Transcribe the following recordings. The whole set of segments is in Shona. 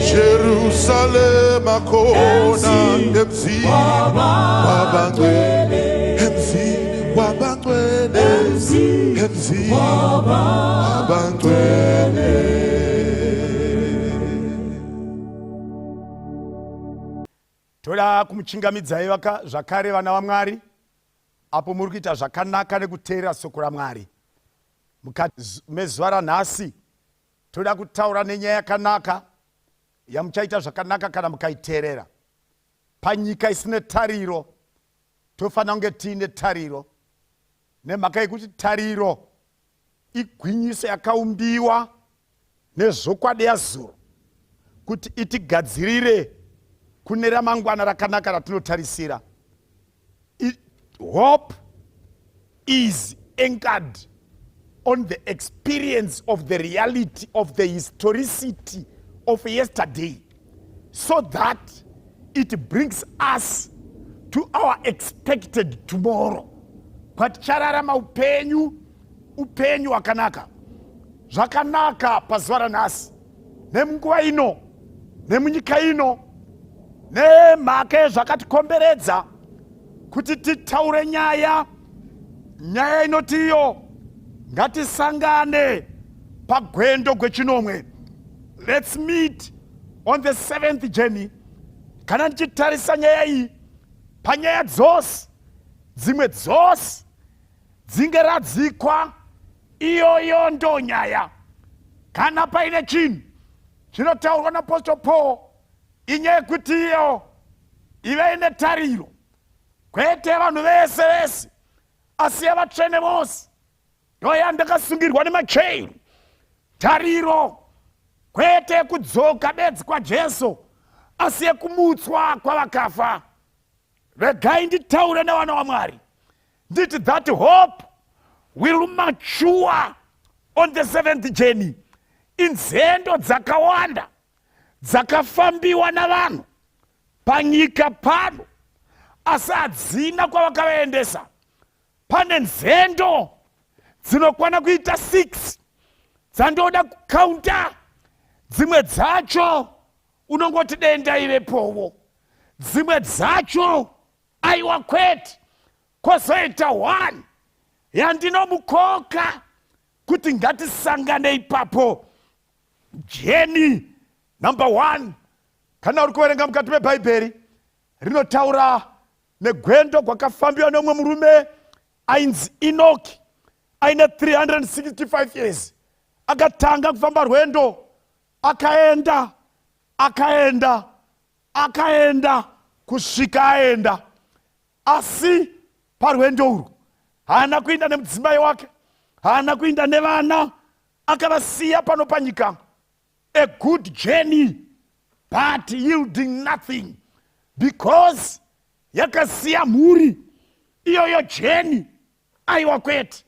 Jerusalem akona MC wabangwele MC wabangwele. Toda kumuchingamidzai vaka zvakare vana vaMwari apo muri kuita zvakanaka nekuteerera soko raMwari. Mukati mezuva ranhasi toda kutaura nenyaya yakanaka yamuchaita zvakanaka kana mukaiteerera. Panyika isine tariro tofanira kunge tiine tariro, nemhaka yekuti tariro igwinyiso yakaumbiwa nezvokwadi yazuro kuti itigadzirire kune ramangwana rakanaka ratinotarisira. Hope is anchored on the experience of the reality of the historicity of yesterday, so that it brings us to our expected tomorrow. Kwatichararama upenyu wakanaka, zvakanaka pazuva ranhasi, nemunguva ino, nemunyika ino, nemhaka yezvakatikomberedza, kuti titaure nyaya inotiyo ngatisangane pagwendo gwechinomwe. Let's meet on the 7th journey. Kana ndichitarisa nyaya iyi panyaya dzose dzimwe dzose dzingeradzikwa, iyoyo ndo nyaya. Kana paine chinhu chinotaurwa naApostle Paul, inyaya yekuti iyo ive ine tariro, kwete vanhu vese vese asi yavatsvene vose. Ndoyandakasungirwa nemachain. Tariro kwete kudzoka bedzi kwaJesu asi yekumutswa kwavakafa. Regai nditaure navana vaMwari nditi that hope will mature on the 7th journey. Inzendo dzakawanda dzakafambiwa navanhu panyika pano asi hadzina kwavakavaendesa. Pane nzendo dzinokwana kuita 6 dzandoda kukaunta. Dzimwe dzacho unongoti denda ivepowo, dzimwe dzacho aiwa kwete. Kwozoita 1 yandinomukoka kuti ngatisangane ipapo. Jeni number 1, kana uri kuverenga mukati mebhaibheri, rinotaura negwendo gwakafambiwa nomwe murume ainzi Enoki, aine 365 years. Akatanga kufamba rwendo, akaenda kusvika aenda. Asi parwendo urwu haana kuinda nemudzimai wake, haana kuinda nevana, akavasiya pano panyika. A good journey but yielding nothing, because yakasiya mhuri. Iyoyo journey aiwa kwete,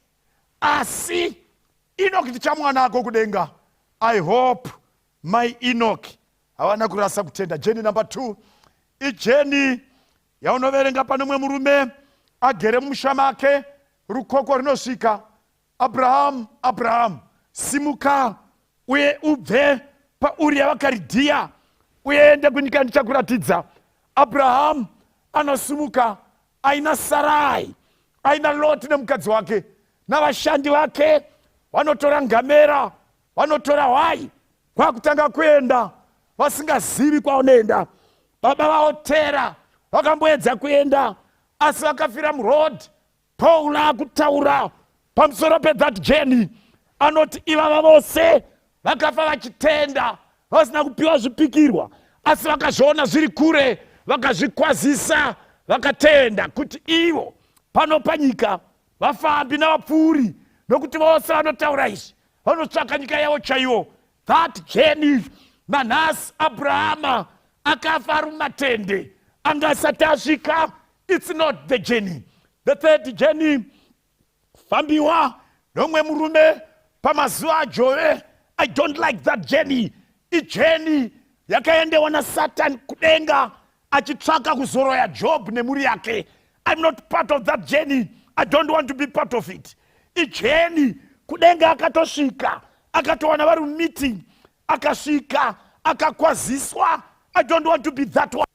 asi Enoki tichamwana ako kudenga. I hope my Enoki havana kurasa kutenda. Journey number 2 ijeni yaunoverenga pano mwe murume agere mumusha make, rukoko rinosvika. Abraham, simuka uye ubve pauri yavakaridhiya uyeende kunyika ndichakuratidza. Abraham anosimuka, aina Sarai, aina Loti nemukadzi wake navashandi vake. Vanotora ngamera, vanotora hwai, kwakutanga kuenda vasingazivi kwaunoenda. Baba vavo Tera vakamboedza kuenda asi vakafira muroad. Paul akutaura pamusoro pethat journey, anoti ivava vose vakafa vachitenda vasina kupiwa zvipikirwa, asi vakazviona zviri kure, vakazvikwazisa, vakatenda kuti ivo pano panyika vafambi navapfuuri, nokuti vose vanotaura izvi vanotsvaka nyika yavo chaivo. That journey nanhasi Abrahama akafa ari mumatende, angasati asvika. It's not the journey. The 3rd journey fambiwa nomwe murume pamazuva ajove. I don't like that journey. Ijourney yakaendewa naSatan kudenga achitsvaka kuzoroya Job nemhuri yake. I'm not part of that journey. I don't want to be part of it. Ijourney kudenga akatosvika, akatowana vari mumeeting, akasvika akakwaziswa. I don't want to be that one.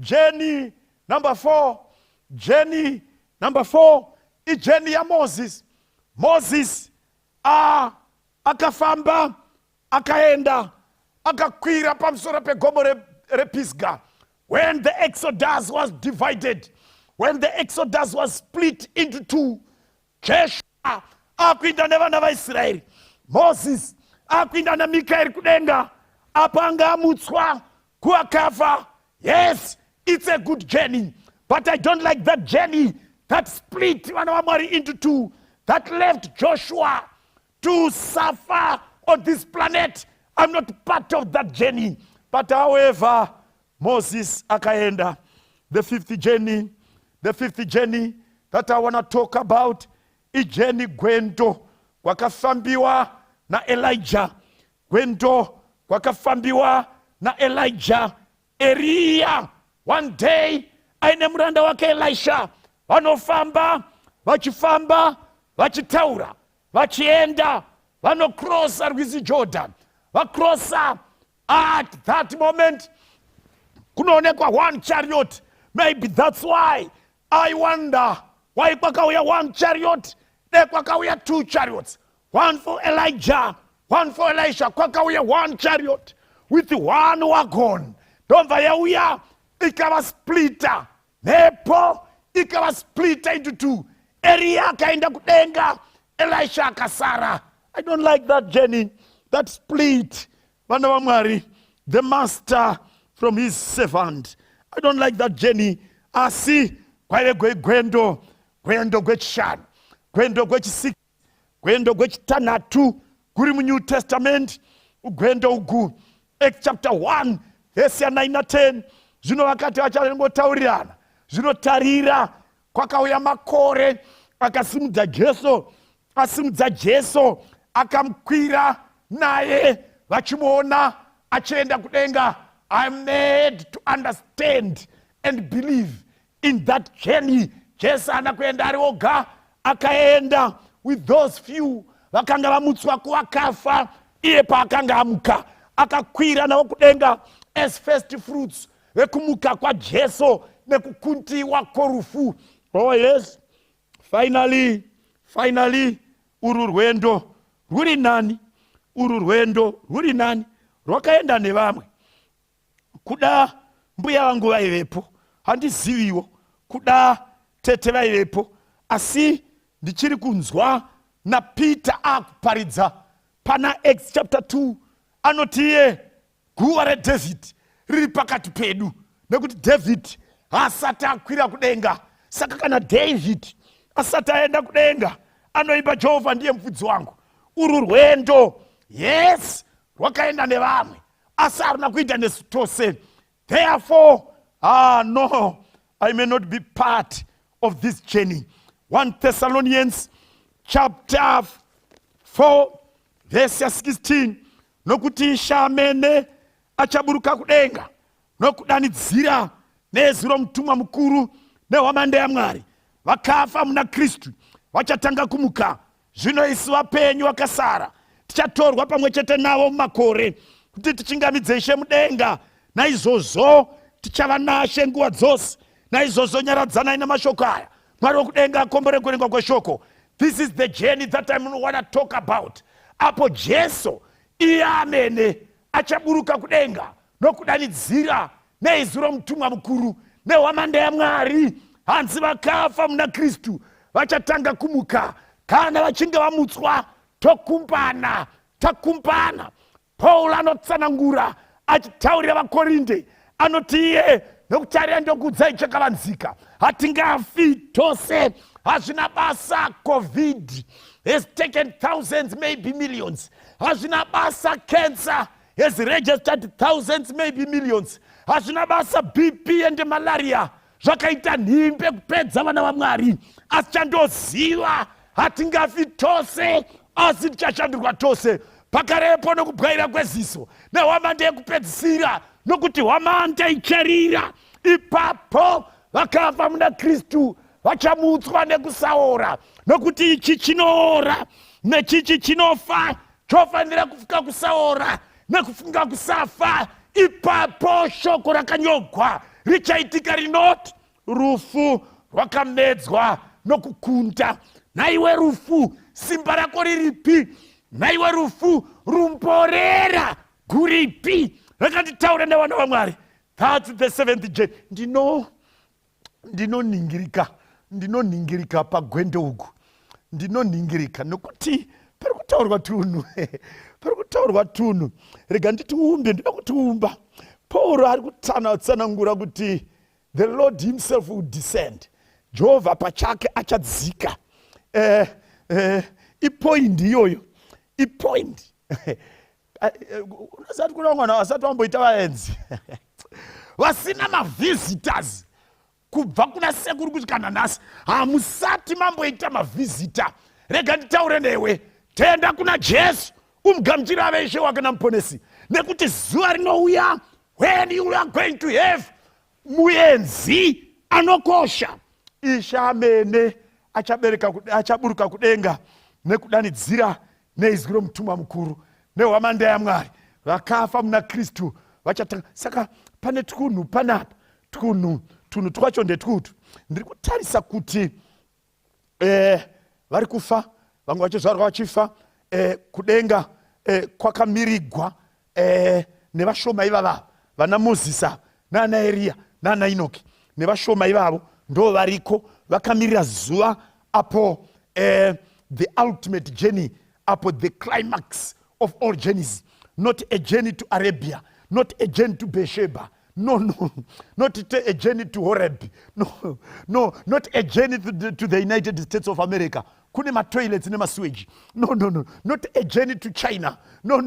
Journey number 4 ijeni yaMoses. Moses akafamba, akaenda, akakwira pamusoro pegomo rePisga. When the Exodus was divided, when the Exodus was split into 2, Joshua akuinda nevana vaIsraeri, Moses akuinda naMikaeri kudenga, apanga amutswa kuakafa. Yes, it's a good journey, but I don't like that journey that split vana vaMwari into 2, that left Joshua to suffer on this planet. I'm not part of that journey. But however, Moses akaenda. The fifth journey that I want to talk about, ijeni gwendo wakafambiwa na Elijah. Gwendo wakafambiwa na Elijah. Elia, one day, aine muranda wake Elisha, vanofamba, vachitaura, vachienda, vanocrossa rwizi Jordan. Vacrossa, at that moment, kunoonekwa one chariot. Maybe that's why I wonder why kwakauya one chariot, there kwakauya two chariots. One for Elijah, one for Elisha. Kwakauya one chariot with one wagon. Ndomva yauya ikawa splitter. Nepo ikawa splitter into two. Elia akaenda kudenga, Elisha akasara. I don't like that journey, that split. Vana va Mwari, the master from his servant. I don't like that journey. Asi kwaive gwendo gwechishanu, gwendo gwechisiki, gwendo gwechitanhatu kuri muNew Testament. Ugwendo ugu Acts chapter 1 verse 9 na 10 zvino vakati vachanongotaurirana, zvinotarira kwakauya makore akasimudza Jesu akamukwira naye vachimuona achienda kudenga. I'm made to understand and believe in that journey. Jesu anakuenda ari oga, akaenda with those few vakanga vamutswa kuvakafa, iye paakanga amuka akakwira navo kudenga as first fruits vekumuka kwaJesu nekukuntiwa kworufu. Oh yes, finally uru rwendo rwuri nani? Uru rwendo rwuri nani? Rwakaenda nevamwe. Kuda mbuya vangu vaivepo, handiziviwo. Kuda tete vaivepo, asi ndichiri kunzwa na Peter akuparidza pana Acts chapter 2 anoti iye guva reDavid riri pakati pedu, nekuti David asati akwira kudenga. Saka kana David asati aenda kudenga anoimba Jehovha ndiye mufudzi wangu. Uru rwendo yes rwakaenda nevamwe asi haruna kuita nesu tose. Therefore no, I may not be part of this journey. 1 Thessalonians chapter 4 verse 16, nokuti shamene achaburuka kudenga nokudanidzira nezwi romutumwa mukuru nehwamanda yaMwari. Vakafa muna Kristu vachatanga kumuka. Zvino isu vapenyu vakasara tichatorwa pamwe chete navo mumakore kuti tichingamidze Ishe mudenga. Naizvozvo tichava nashe nguva dzose. Naizvozvo nyaradzanai namashoko aya. Mwari wokudenga akombore kuverengwa kweshoko. This is the journey that I want to talk about. Apo Jesu iye amene achaburuka kudenga nokudanidzira neizwi romutumwa mukuru nehwamanda yaMwari. Hanzi vakafa muna Kristu vachatanga kumuka kana vachinge vamutswa. Takumbana. Paul anotsanangura achitaurira vaKorinde anoti iye nokuti ari ndokudzai chakavanzika hatingafi tose. Hazvina basa COVID has taken thousands, maybe millions. Hazvina basa cancer has registered thousands, maybe millions. Hazvina basa BP and malaria zvakaita nhimbe kupedza vana vaMwari. Asi chandoziva hatingafi tose asi tichashandurwa tose. Pakarepo nokubwaira kweziso nehwamanda yekupedzisira, nokuti hwamanda icharira. Ipapo vakafa muna Kristu vachamutswa nekusaora, nokuti ichi chinoora nechichi chinofa chofanira kufika kusaora nekufunga kusafa. Ipapo shoko rakanyogwa richaitika rinoti rufu rwakamedzwa nokukunda. Naiwe rufu simba rako riripi? Naiwe rufu rumborera guripi? Rakanditaura nevana vaMwari. That's the seventh day. Ndinoningirika pagwendo ugu. Ndinoningirika nokuti parikutaurwa tunhu. Rega nditiumbe, ndinoda kutiumba. Paul ari kutsanangura kuti the Lord himself will descend. Jehovah pachake achadzika. Ipoint iyoyo. Ipoint. Unasati kuna mwana wasati wamboita vaenzi. Vasina mavisitors. Kubva kuna sekuru kusvikana nhasi hamusati mamboita mavhizita. Rega nditaure newe, tenda kuna Jesu umugamuchira ave Ishe wake namuponesi, nekuti zuva rinouya when you are going to have muenzi anokosha. Ishe amene achaburuka kudenga nekudanidzira neizwi romutumwa mukuru nehwamanda yaMwari. Vakafa muna Kristu vachatanga. Saka pane tunhu panapa, tunhu twacho ndetwutu. ndiri kutarisa kuti vari kufa, vamwe vachizvarwa vachifa, kudenga kwakamirigwa nevashoma ivava, vana Mozisa nana Eria nana Enoki, nevashoma ivavo ndo variko vakamirira zuva apo the ultimate journey, apo the climax of all journeys, not a journey to Arabia, not a journey to Beersheba, no, not a journey to Horeb, no, not a journey to the United States of America. Kune ma-toilets ne ma-sewage. No, not a journey to China. No.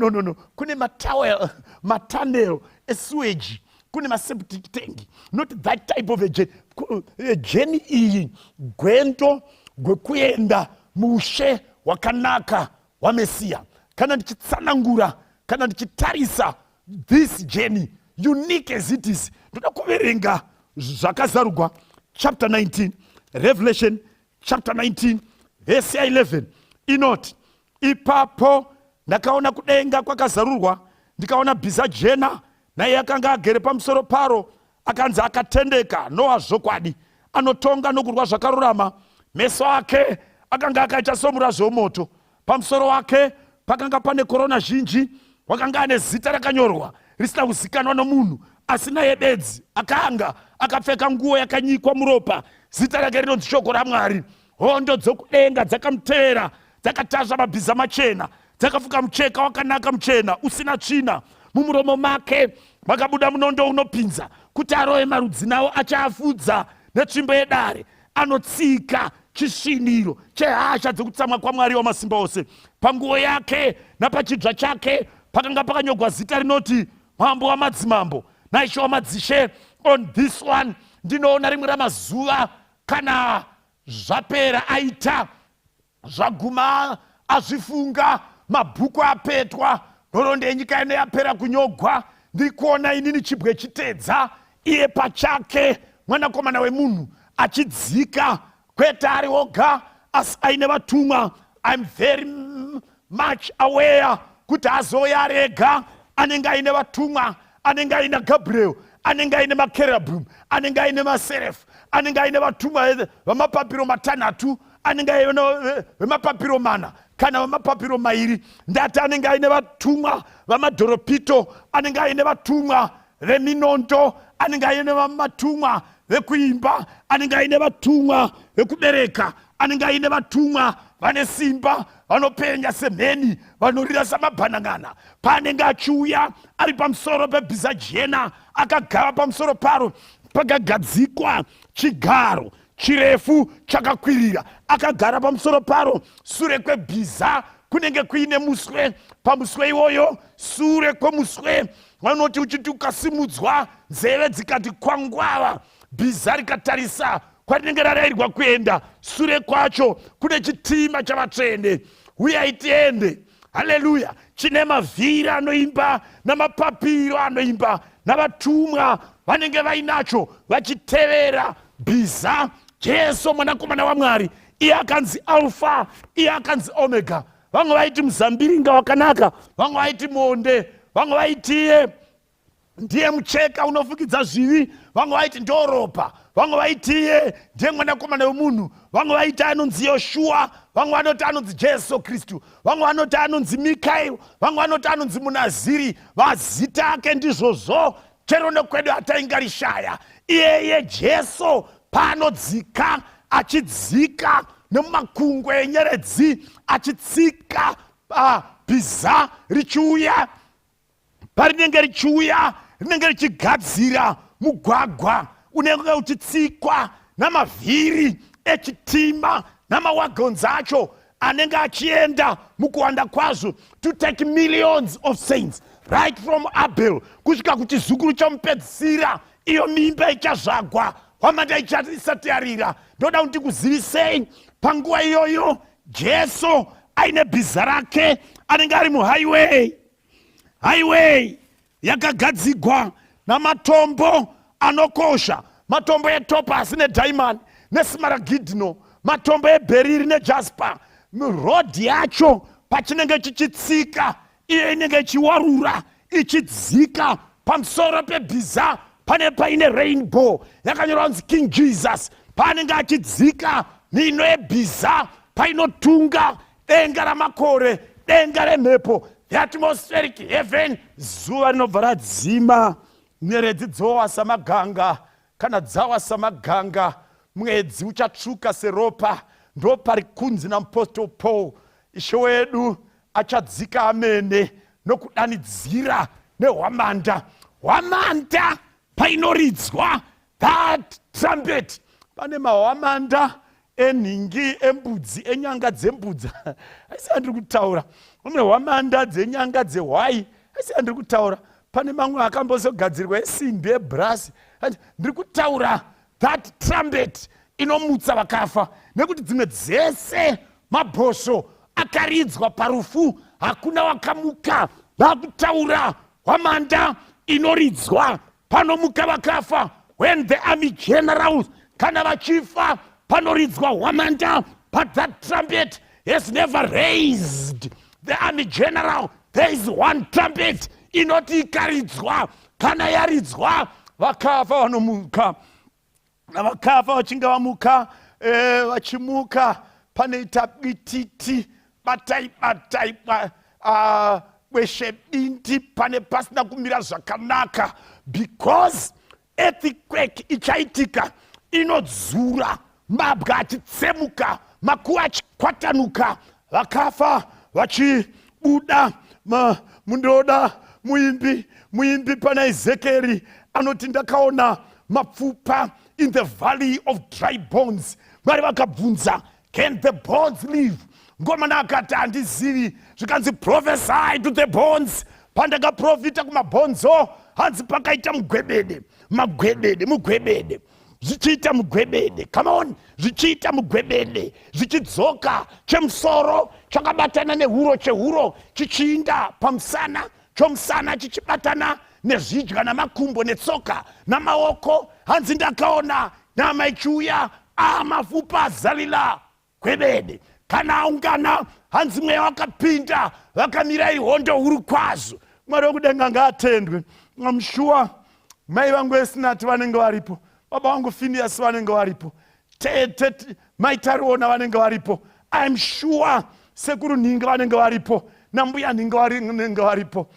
Kune ma-tunnel, a sewage. Kune ma-septic tank. Not that type of a journey. A journey iyi, gwendo, gwekuenda, mushe, wakanaka, wa Messiah. Kana ndichitsanangura, kana ndichitarisa this journey, unique as it is. Toda kuverenga zvakazarugwa chapter 19, Revelation chapter 19, verse 11. Inoti, ipapo ndakaona kudenga kwakazarurwa, ndikaona bhiza jena, naye akanga agere pamusoro paro, akanzi akatendeka, Noa zvokwadi, anotonga nokurwa zvakarurama, meso ake akanga akaita somurazvo womoto, pamusoro wake pakanga pane korona zhinji, wakanga ane zita rakanyorwa risina kuzikanwa nomunhu, asi naye bedzi akanga akapfeka nguo yakanyikwa muropa, zita rake rinonzi shoko raMwari. Hondo dzokudenga dzakamuteera, dzakatasva mabhiza machena, dzakafuka mucheka wakanaka muchena usina tsvina, mumuromo make makabuda munondo unopinza, kuti arove marudzi nawo achaafudza netsvimbo yedare, anotsika chisviniro chehasha dzokutsamwa kwaMwari Wamasimba Ose. Panguo yake napachibva chake pakanga pakanyogwa zita rinoti Mambo wamadzimambo naIshe wamadzishe. On this one ndinoona rimwe ramazuva kana zvapera aita zvaguma azvifunga, mabhuku apetwa, nhoroondo yenyika ino yapera kunyogwa. Ndiri kuona inini chibwe chitedza, iye pachake mwanakomana wemunhu achidzika, kwete ari oga asi aine vatumwa. I'm very much aware kuti azouya ari ega, anenge aine vatumwa, anenge aine Gabriel, anenge aine makerubim, anenge aine maseref, anenge aine vatumwa vamapapiro matanhatu, anenge aine vemapapiro mana kana vamapapiro mairi. Ndati anenge aine vatumwa vamadhoropito, anenge aine vatumwa veminondo, anenge aine vatumwa vekuimba, anenge aine vatumwa vekubereka, anenge aine vatumwa vane simba, vanopenya semheni, vanorira samabhanangana. Paanenge achiuya ari pamusoro pebhiza jena, akagara pamusoro paro pakagadzikwa chigaro chirefu chakakwirira, akagara pamusoro paro. Sure kwebhiza kunenge kuine muswe, pamuswe iwoyo, sure kwemuswe vanoti uchiti ukasimudzwa, nzeve dzikati kwangwava, bhiza rikatarisa kwarinenge rarayirwa kuenda. Sure kwacho kune chitima chavatsvene, uyai tiende. Haleluya! Chine mavhiri anoimba namapapiro anoimba, navatumwa vanenge vainacho vachitevera bhiza Jesu mwanakomana waMwari. Iye akanzi Alpha, iye akanzi Omega. Vamwe vaiti muzambiringa wakanaka, vamwe vaiti monde, vamwe vaitiye ndiye mucheka unofukidza zvivi, vamwe vaiti ndo ropa, vamwe vaitiye ndiye mwanakomana wemunhu, vamwe vaiti anonzi Yoshua, vamwe vanoti anonzi Jesu Kristu, vamwe vanoti anonzi Mikael, vamwe vanoti anonzi Munaziri. Vazita ake ndizvozvo, chero nekwedu hataingarishaya. Iyeye Jesu paanodzika, achidzika nemumakungwe enyeredzi, achitsika bhiza richiuya, parinenge richiuya rinenge richigadzira mugwagwa unenge uchitsikwa namavhiri echitima namawagons acho anenge achienda mukuwanda kwazvo, to take millions of saints right from Abel kusvika kuchizukuru chamupedzisira. Iyo mimba ichazvagwa, hwamanda isati yarira. Ndoda kuti kuzivisei panguva iyoyo Jesu aine bhiza rake, anenge ari muhighway yakagadzigwa namatombo anokosha, matombo etopasi nediamond nesmaragidno, matombo eberiri nejaspa. Rodhi yacho pachinenge chichitsika, iyo inenge ichiwarura ichidzika pamusoro pebhiza pane paine rainbow yakanyorwa kunzi King Jesus. paanenge achidzika mino yebhiza painotunga denga ramakore, denga remhepo, the atmospheric heaven. Zuva rinobva radzima, nyeredzi dzowa samaganga, kana dzawa samaganga, mwedzi uchatsvuka seropa. Ndo pari kunzi namupostori Paul, Ishe wedu achadzika amene nokudanidzira nehwamanda. Hwamanda painoridzwa that trumpet, pane mahwamanda enhingi embudzi, enyanga dzembudzi. Asi andiri kutaura. Mune hwamanda dzenyanga dzehwai. Asi andiri kutaura. Pane mamwe akambozogadzirwa esimbi ebrasi. Ndiri kutaura that trumpet inomutsa vakafa, nekuti dzimwe dzese mabhosvo akaridzwa parufu, hakuna wakamuka. Vakutaura hwamanda inoridzwa panomuka vakafa. When the army generals kana vachifa panoridzwa hwamanda, but that trumpet has never raised the army general. There is one trumpet inoti ikaridzwa, kana yaridzwa vakafa vanomuka. Vakafa vachinga vamuka, vachimuka panoita bititi, batai weshe binti, pane pasina kumira zvakanaka, because earthquake ichaitika inodzura, mabwe achitsemuka, makuva achikwatanuka, vakafa vachibuda. Mundoda muimbi pana Ezekieri anoti ndakaona mapfupa in the valley of dry bones. Mwari vakabvunza, can the bones live? Ngomana akati handizivi. Zvikanzi prophesy to the bones. Pandakaprofita kumabhonzo, hanzi pakaita mugwebede, mugwebede. Zvichiita mugwebede, come on, zvichiita mugwebede, zvichidzoka chemusoro chakabatana nehuro chehuro chichiinda pamusana, chomusana chichibatana nezvidya namakumbo netsoka namaoko. Hanzi ndakaona nyama ichiuya, mapfupa azalila gwebede. Kana aungana, hanzi mweya wakapinda, vakamira ihondo huru kwazvo. Mwari wekudenga ngaatendwe. I'm sure mai vangu esinati vanenge varipo, baba vangu Phineas vanenge varipo, maitariona vanenge varipo, I'm sure sekuru Nhingi vanenge varipo, nambuya Nhingi vanenge varipo.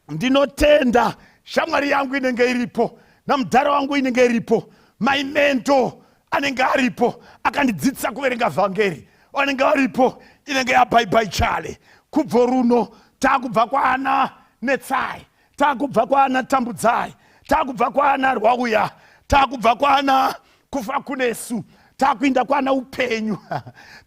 Ndinotenda shamwari yangu inenge iripo, namudhara wangu inenge iripo, my mentor anenge aripo, akandidzidzisa kuverenga vhangeri, vanenge varipo, inenge yabhaibai chale. Kubva runo takubva kwaana Netsai, takubva kwaana Tambudzai, takubva kwaana Rwauya, takubva kwaana kufa kunesu, takuinda kwaana upenyu,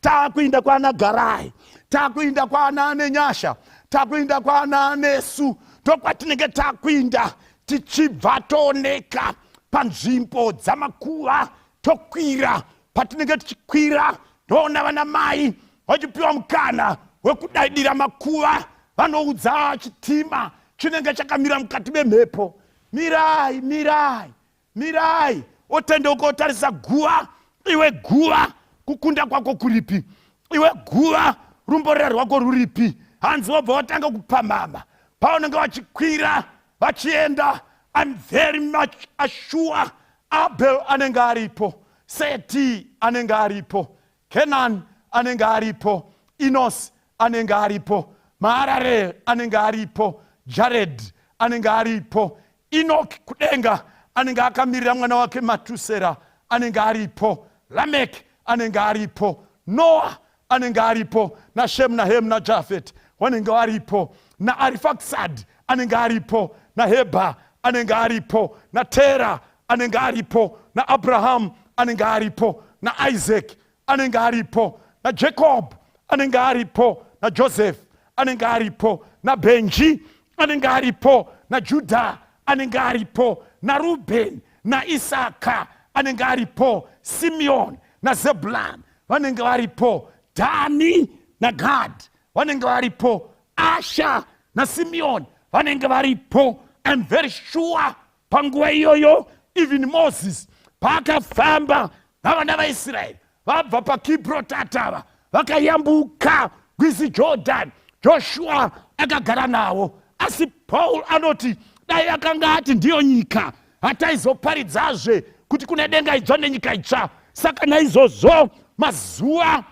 takuinda kwaana Garai, takuinda kwaana Nenyasha, takuinda kwaana Nesu. Ndokwatinenge takuinda tichibva tooneka panzvimbo dzamakuva, tokwira. Patinenge tichikwira ndoona vana mai vachipiwa mukana wekudaidira makuva, vanoudza chitima chinenge chakamira mukati memhepo, mirai, mirai, mirai. Otendeuka otarisa guva, iwe guva, kukunda kwako kuripi? Iwe guva, rumborera rwako ruripi? Hanzi vobva vatanga kupamhama pavanenge vachikwira vachienda. I'm very much sure Abel anenge aripo, Seti anenge aripo, Kenan anenge aripo, Enos anenge aripo, Maharare anenge aripo, Jared anenge aripo, Enoch kudenga anenge akamirira mwana wake Matusera anenge aripo, Lamek anenge aripo, Noah anenge aripo, na Shem na Hem na Jafet wanenge aripo, na Arifaksad anenge aripo, na Heba anenge aripo, na Tera anenge aripo, na Abraham anenge aripo, na Isaac anenge aripo, na Jacob anenge aripo, na Joseph anenge aripo, na Benji anenge aripo, na Judah anenge aripo, na Ruben na Isaka anenge aripo, Simeon na Zebulun vanenge varipo, Dani na Gad vanenge varipo, Asha na Simeon vanenge varipo. I'm very sure panguva iyoyo even Moses paakafamba navana vaIsraeri vabva paKibrotatava vakayambuka rwizi Jordan, Joshua akagara navo. Asi Paul anoti dai akanga ati ndiyo nyika hataizoparidzazve kuti kune denga idzva nenyika itsva, saka naizvozvo mazuva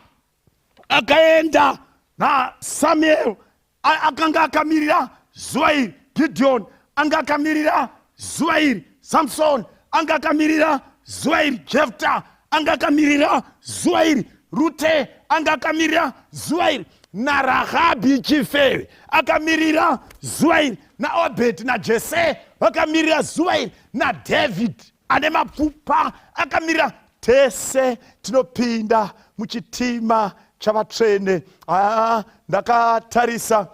akaenda naSamuel akanga akamirira zuva iri, Gideon anga akamirira zuva iri, Samson anga akamirira zuva iri, Jefta anga akamirira zuva iri, Rute anga akamirira zuva iri, naRahabhi chifeve akamirira zuva iri, naObed naJese vakamirira zuva iri, naDavid ane mapfupa akamirira. Tese tinopinda muchitima chavatsvene. Ndakatarisa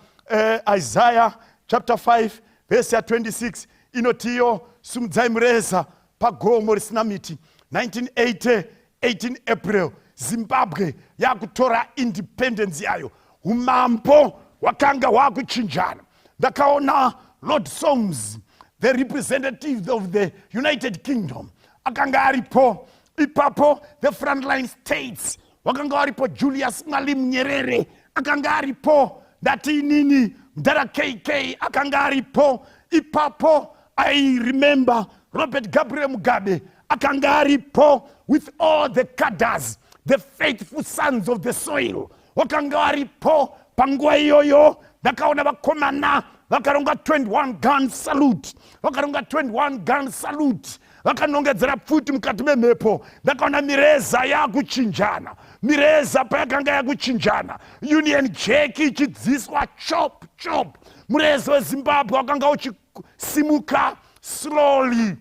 Isaiah chapter 5 verse ya 26 inotiyo simudzai mureza pagomo risina miti. 1980 18 April Zimbabwe yakutora independence yayo. Umambo wakanga wakuchinjana. Ndakaona Lord Songs, the representative of the United Kingdom, akanga aripo. Ipapo the frontline states wakanga aripo. Julius Ngalim Nyerere akanga aripo. Dati nini Mdara KK akanga aripo. Ipapo I remember Robert Gabriel Mugabe akanga aripo, with all the cadres, the faithful sons of the soil wakanga aripo. Panguwa iyoyo ndakaona vakomana vakaronga 21 gun salute, vakaronga 21 gun salute, vakanongedzera pfuti mukati memhepo. Ndakaona mireza yakuchinjana, mireza payakanga yakuchinjana, Union Jack ichidziswa chop chop. Mureza weZimbabwe wakanga uchisimuka slowly,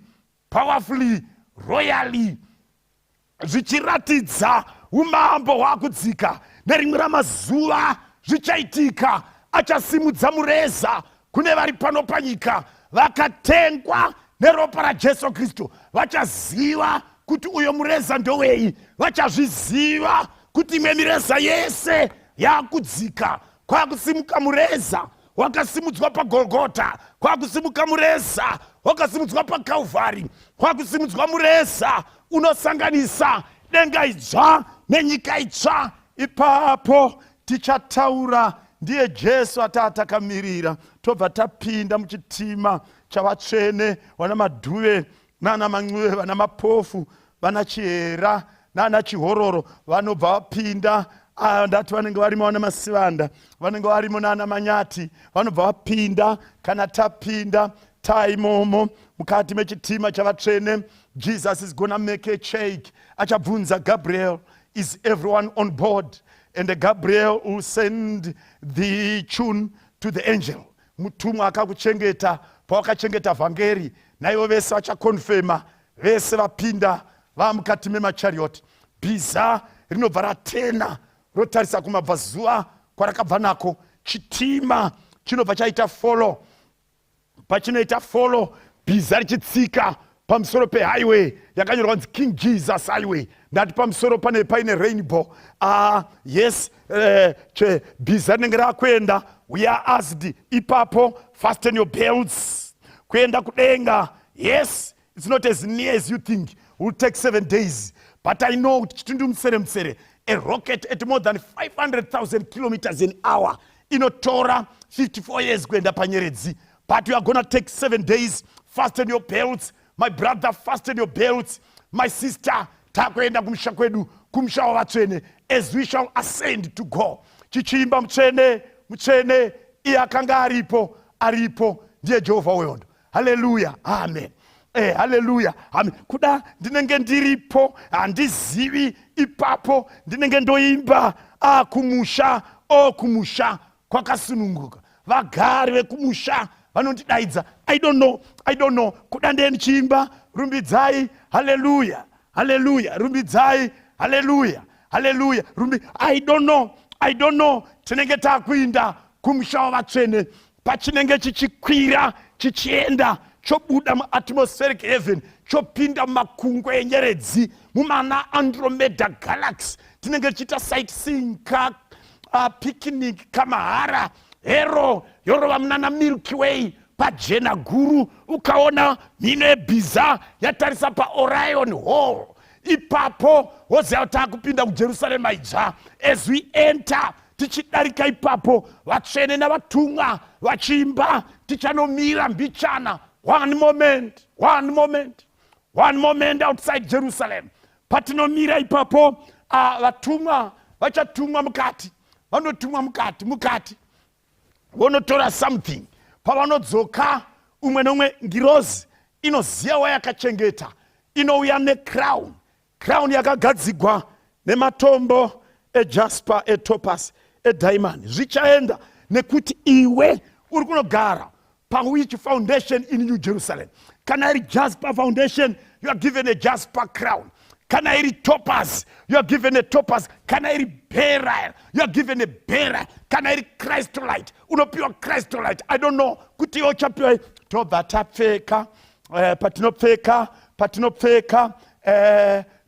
powerfully, royally, zvichiratidza umambo hwakudzika. Nerimwe ramazuva zvichaitika, achasimudza mureza kune vari pano panyika vakatengwa neropa raJesu Kristu. Vachaziva kuti uyo mureza ndowei, vachazviziva kuti imwe mireza yese yakudzika. Kwakusimuka mureza wakasimudzwa paGolgota, kwakusimuka mureza wakasimudzwa paKalvari, kwakusimudzwa mureza unosanganisa denga idzva nenyika itsva. Ipapo tichataura ndiye Jesu atakamirira. Tobva tapinda muchitima chavatsvene, vana madhuve nana man'uve, vana mapofu, vana chihera nana chihororo vanobva vapinda. Ndati vanenge varimo vana masivanda, vanenge varimo nana manyati, vanobva vapinda. Kana tapinda taimomo mukati mechitima chavatsvene, Jesus is gonna make a check. Achabvunza Gabriel, is everyone on board? And Gabriel will send the tune to the angel. Mutumwa akakuchengeta pawakachengeta vhangeri, naivo vese vachakonfema, vese vapinda vamukati memacharioti. Bhiza rinobva ratena rotarisa kumabvazuva kwarakabva nako. Chitima chinobva chaita follow. Pachinoita follow, bhiza richitsika pamusoro pehighway yakanyorwa kunzi King Jesus Highway. Ndati pamusoro paine rainbow. Yes, bhiza rinenge rakuenda. We are asked ipapo, fasten your belts. Kuenda kudenga. Yes, it's not as near as you think. It will take 7 days. But I know a rocket at more than 500,000 kilometers an hour inotora 54 years kuenda panyeredzi. But you are going to take 7 days. Fasten your belts. My brother, fasten your belts. My sister, takuenda kumusha kwedu, kumusha wavatsvene, as we shall ascend to go. Chichimba mutsvene, iye akanga aripo, ndiye Jehovha wehondo. Hallelujah, amen. Hallelujah, amen. Kuda ndinenge ndiripo, handizivi ipapo, ndinenge ndoimba, kumusha kwakasununguka. Vagari vekumusha vanondidaidza. I don't know. Kuda ndiye ndichimba, rumbidzai, hallelujah, hallelujah, rumbidzai, hallelujah, hallelujah, I don't know. Tinenge takuinda kumusha wavatsvene, pachinenge chichikwira, chichienda, chobuda muatmospheric heaven, chopinda mumakungwa enyeredzi, mumana Andromeda galaxy. Tinenge chiita sightseeing picnic kamahara, hero yorova munana Milky Way, pajena guru, ukaona mino yebhiza yatarisa paOrion Hall. Ipapo woziva takupinda kuJerusarema ija. As we enter, tichidarika ipapo, vatsvene navatumwa vachiimba, tichanomira mbichana. One moment outside Jerusalem. patinomira ipapo vatumwa vachatumwa mukati, vanotumwa mukati vonotora something. Pavanodzoka umwe nomwe ngirozi inoziva wayakachengeta, inouya necrown, crown yakagadzigwa nematombo ejasper, etopaz, ediamond. Zvichaenda nekuti iwe uri kunogara which foundation in New Jerusalem. Kana iri jasper foundation, you are given a jasper crown. Kana iri topaz, you are given a topaz. Kana iri beryl, you are given a beryl. Kana iri crystolite, unopiwa crystolite. I don't know kuti ochapiwa tovatapfeka patinopfeka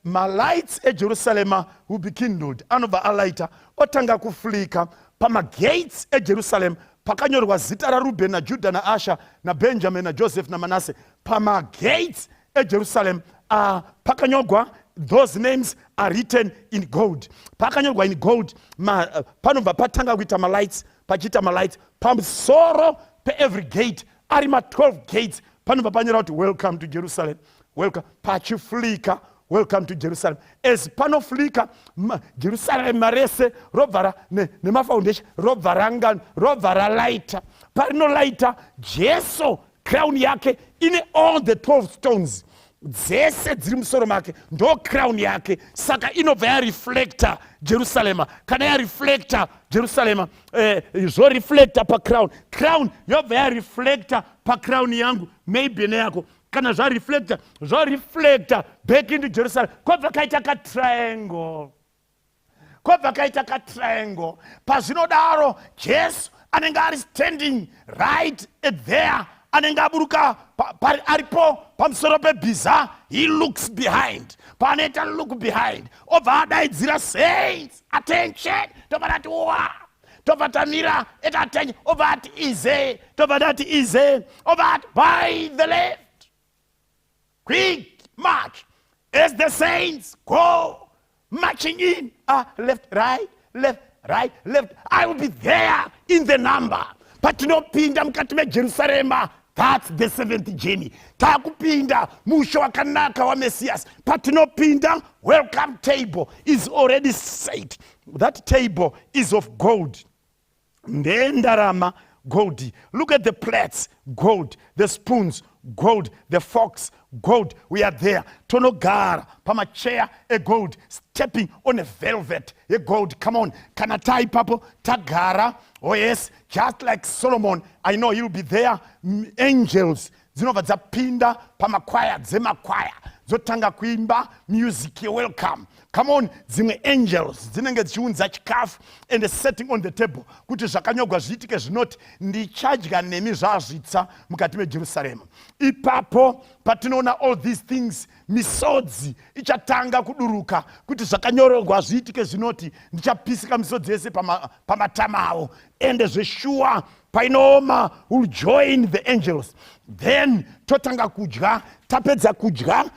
malights eJerusalem will be kindled. Anova alaita otanga kuflika pamagates eJerusalem pakanyorwa zita raRubhen naJudha naAsha naBenjamin naJoseph naManase. Pamagates eJerusalem pakanyorwa, those names are written in gold. Pakanyorwa in gold, panobva patanga kuita malights, pachita malights pamusoro pe every gate ari 12 gates. Panobva panyora kuti welcome to Jerusalem, welcome. Pachiflika welcome to Jerusalem. As panoflika Jerusalem marese robvara nemafoundation robvara lighter. Parino lighter Jesu crown yake ine all the 12 stones dzese dziri musoro make ndo crown yake. Saka inobva yareflecta Jerusalem. Kana yareflecta Jerusalem zvoreflecta pa crown yobva yareflecta pa crown yangu, maybe neyako. Kana zvareflecta back into Jerusalem. Kwabva kaita katriangle. Pazvinodaro Jesu anenge ari standing right there, anenge aburuka aripo pamusoro pebhiza. He looks behind. Panoita look behind, obva adaidzira saints, attention. Tobva dati wa tobva tamira et attention, obva ati ize, tobva dati ize, obva ati by the left. Quick march as the saints go marching in. Left, right. I will be there in the number. Patinopinda mukati meJerusalema. That's the 7th journey. Takupinda musho wakanaka wa Messias. Patinopinda, welcome table is already set. That table is of gold. Ndendarama gold. Look at the plates, gold. The spoons, gold. The forks, gold. We are there. Tonogara pamachair a gold, stepping on a velvet a gold. Come on, kanatai papo tagara. Oh yes, just like Solomon. I know you'll be there. Angels dzinobva dzapinda pamakwaya dzemakwaya dzotanga kuimba music welcome. Come on, dzimwe angels dzinenge dzichiunza chikafu and setting on the table kuti zvakanyogwa zviitike zvinoti ndichadya nemi zvazvitsa mukati meJerusarema. Ipapo patinoona all these things, misodzi ichatanga kuduruka kuti zvakanyorwa zviitike zvinoti ndichapisika misodzi yese pamatama avo. And zveshuwa painooma will join the angels. Then totanga kudya, tapedza kudya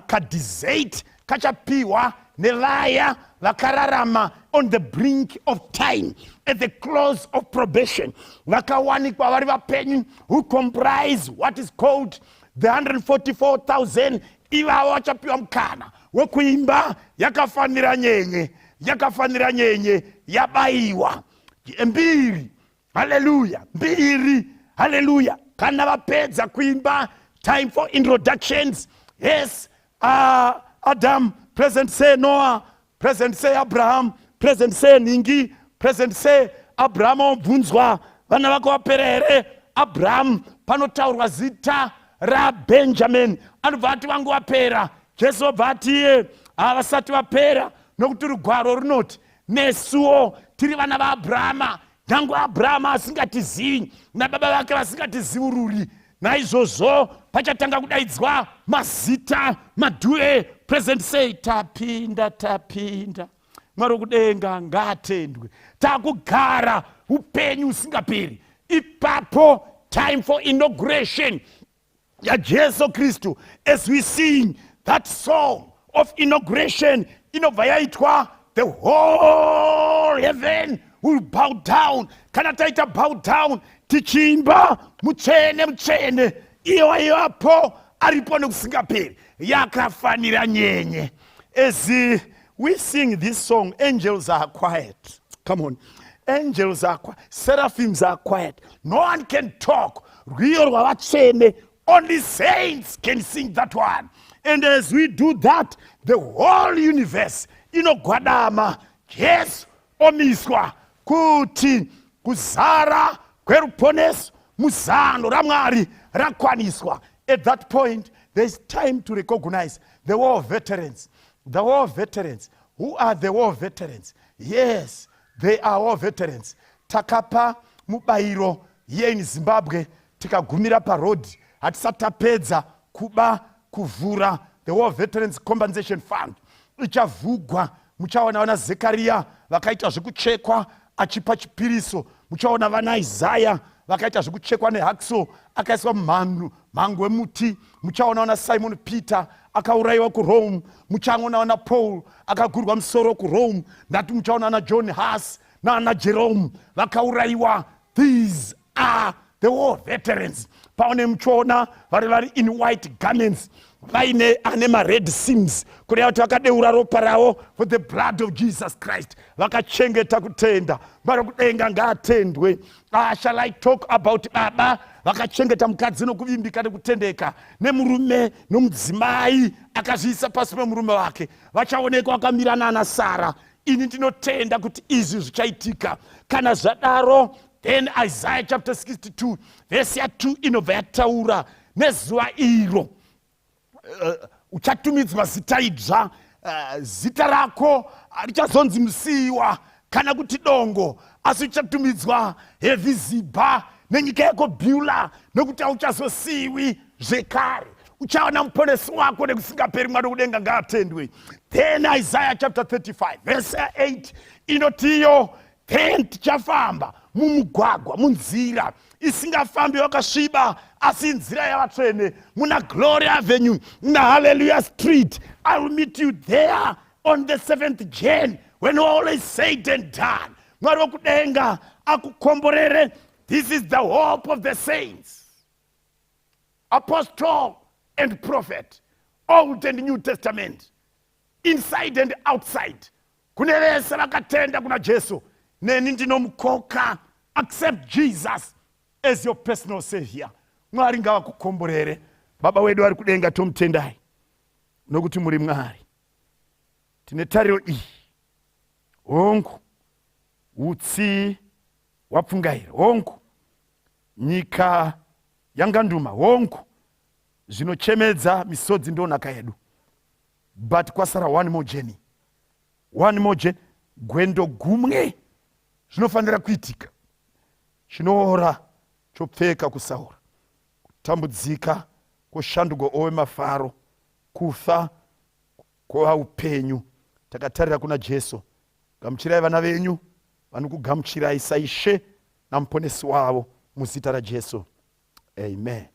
kadesert kachapiwa nelaya vakararama on the brink of time, at the close of probation. Vakawanikwa vari vapenyu who comprise what is called the 144,000. Ivavo vachapiwa mukana wekuimba yakafanira nyenye yabayiwa mbiri. Hallelujah, mbiri. Hallelujah. Kana vapedza kuimba, time for introductions. Yes, Adam, present say Noah, present say Abraham, present say Ningi, present say Abraham obvunzwa vana vako vapera here. Abraham panotaurwa zita raBenjamin, anobva ati vangu vapera. Jesu obva ati havasati vapera, nokuti rugwaro runoti nesuwo tiri vana vaAbrahama. Nyangu Abrahama asingatizivi nababa vake vasingatiziururi. Naizvozvo pachatanga kudaidzwa mazita madhue. Present say tapinda. Mwari wekudenga ngaatendwe. Takugara upenyu usingaperi. Ipapo time for inauguration yaJesu Kristu. As we sing that song of inauguration, inobva yaitwa the whole heaven will bow down. Kana taita bow down tichimba mutsvene iwapo aripo nekusingaperi, yakafanira nyenye. As we sing this song, angels are quiet. Come on. Angels are quiet. Seraphims are quiet. No one can talk. Only saints can sing that one. And as we do that, the whole universe, gwadama, yes, omiswa, kuti, kuzara, kwerupones, muzano, ramari, rakwaniswa. At that point, there's time to recognize the war veterans. The war veterans. Who are the war veterans? Yes, they are war veterans. Takapa mubairo ye in Zimbabwe, tikagumira parodi, hatisatapedza kuba kuvura the war veterans compensation fund. Ichavugwa, muchaona wana Zekaria, vakaita zvekuchekwa achipa chipiriso, muchaona vana Isaiah, vakaita zvekuchekwa neHaxo, akaiswa mhango wemuti, muchaona wana Simon Peter, akauraiwa kuRome, muchaona wana Paul, akagurwa musoro kuRome, ndati muchaona wana John Huss, nana Jerome, vakauraiwa. These are the war veterans. Paone muchaona vari in white garments, vaine anema red seams, kureva kuti vakadeura ropa ravo for the blood of Jesus Christ, vakachengeta kutenda. Vari kudenga ngaatendwe. Shall I talk about baba vakachengeta mukadzi nokuvimbika nekutendeka, nemurume nomudzimai akazviisa pasi pemurume wake, vachaonekwa vakamirana naSara. Ini ndinotenda kuti izvi zvichaitika. Kana zvadaro, then Isaiah chapter 62 verse 2 inobva yataura nezuva iro uchatumidzwa zita idzva, zita rako harichazonzi musiyiwa kana kuti dongo, asi uchatumidzwa Hevhizibha nenyika yako Beulah, nokuti hauchazosiyiwi zvekare. Uchaona muponesi wako nekusingaperi. Mwari kudenga ngaatendwe. Then Isaiah chapter 35 verse 8 inotiyo, then tichafamba mumugwagwa, munzira isingafambi wakasviba asi nzira yavatsvene, muna Glory Avenue, muna Hallelujah Street. I will meet you there on the 7th Jan when all is said and done. Mwari wokudenga akukomborere. This is the hope of the saints, apostle and prophet, Old and New Testament, inside and outside. Kune vese vakatenda kuna Jesu. Neni ndinomukoka. Accept Jesus as your personal savior. Mwari ngavakukomborere. Baba wedu ari kudenga tomutendai nokuti muri Mwari. Tine tariro iyi, hongu utsi wapfungaira, hongu nyika yanganduma, hongu zvinochemedza misodzi ndonhaka yedu. But kwasara one more journey, gwendo gumwe zvinofanira kuitika. Chinoora chopfeka kusaura, kutambudzika koshandurwa ove mafaro, kufa kwova upenyu. Takatarira kuna Jesu. Gamuchirai vana venyu vanokugamuchirai saishe namuponesi wavo muzita raJesu. Amen.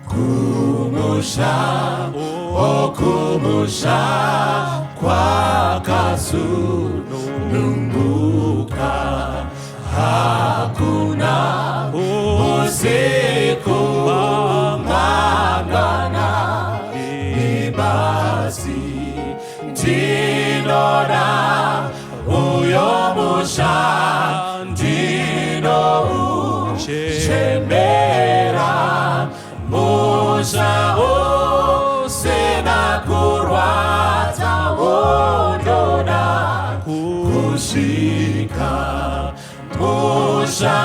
Kumusha, okumusha kwakasununguka, hakuna usiku mangana, ibasi ndinoda uyo musha, ndinouchembera musha usina kurwadza, wondoda kusvika. Musha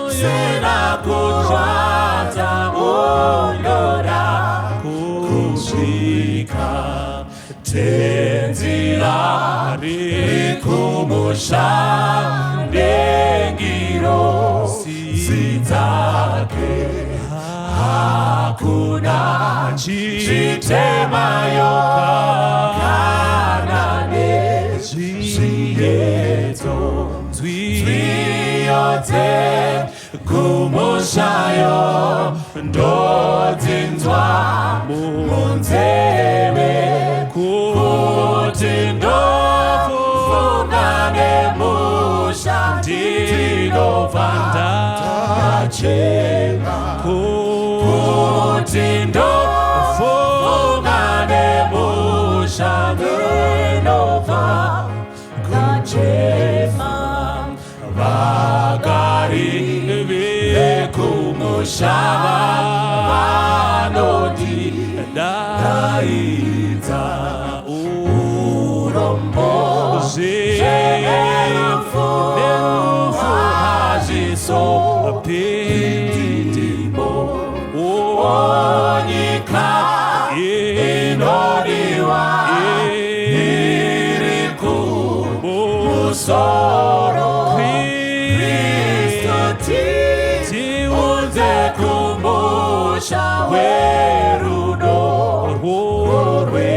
usina kurwadza, wondoda kusvika. Tenzira rikumusha ndengiro zidzake, hakuna chitemayo kana nezviedzo, zviyodze kumushayo ndodzinzwa munzeve kuti ndo chema kuti ndofungane mushangenova kuchema vagari vekumushava vanondidaidza urombo zverufu hazvisopindimo onyika inodiwa iri kumusoro Kristu tiunze kumbusha werudo rworwe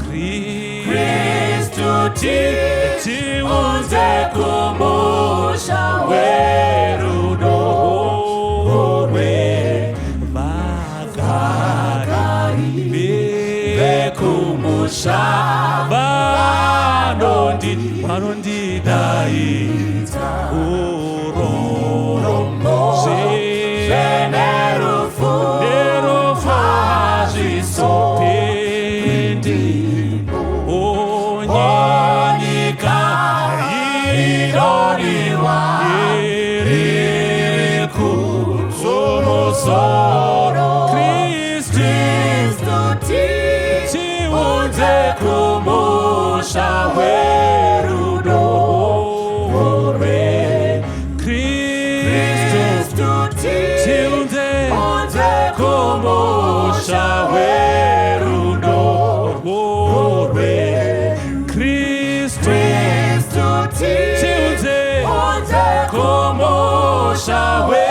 Kristu tiunze kumbusha werudo rworwe vagari vekumusha vanondidaidza urombo zvenerufu hazvisopendi onyika inodiwa iri kumusoro Kristu tiunze kumusha werudo rworwe Kristu tiunze kumusha werudo rworwe Kristu tiunze kumusha werudo